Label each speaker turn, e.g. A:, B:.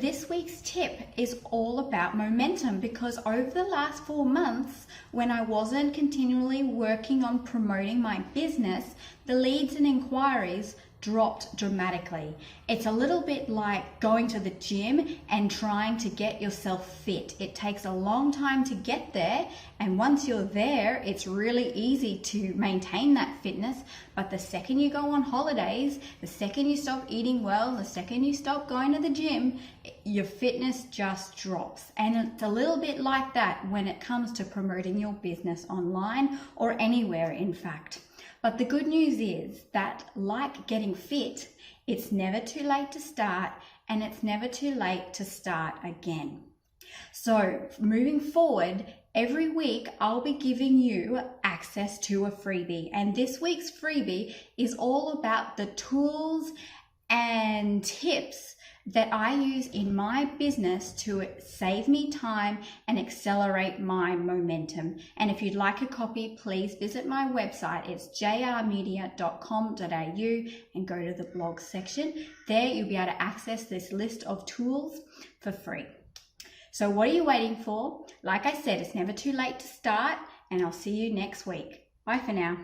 A: this week's tip is all about momentum, because over the last 4 months, when I wasn't continually working on promoting my business, the leads and inquiries dropped dramatically. It's a little bit like going to the gym and trying to get yourself fit. It takes a long time to get there, and once you're there, it's really easy to maintain that fitness. But the second you go on holidays, the second you stop eating well, the second you stop going to the gym, your fitness just drops. And it's a little bit like that when it comes to promoting your business online or anywhere, in fact. But the good news is that, like getting fit, it's never too late to start, and it's never too late to start again. So moving forward, every week I'll be giving you access to a freebie. And this week's freebie is all about the tools and tips that I use in my business to save me time and accelerate my momentum. And if you'd like a copy, please visit my website. It's jrmedia.com.au and go to the blog section. There you'll be able to access this list of tools for free. So what are you waiting for? Like I said, it's never too late to start, and I'll see you next week. Bye for now.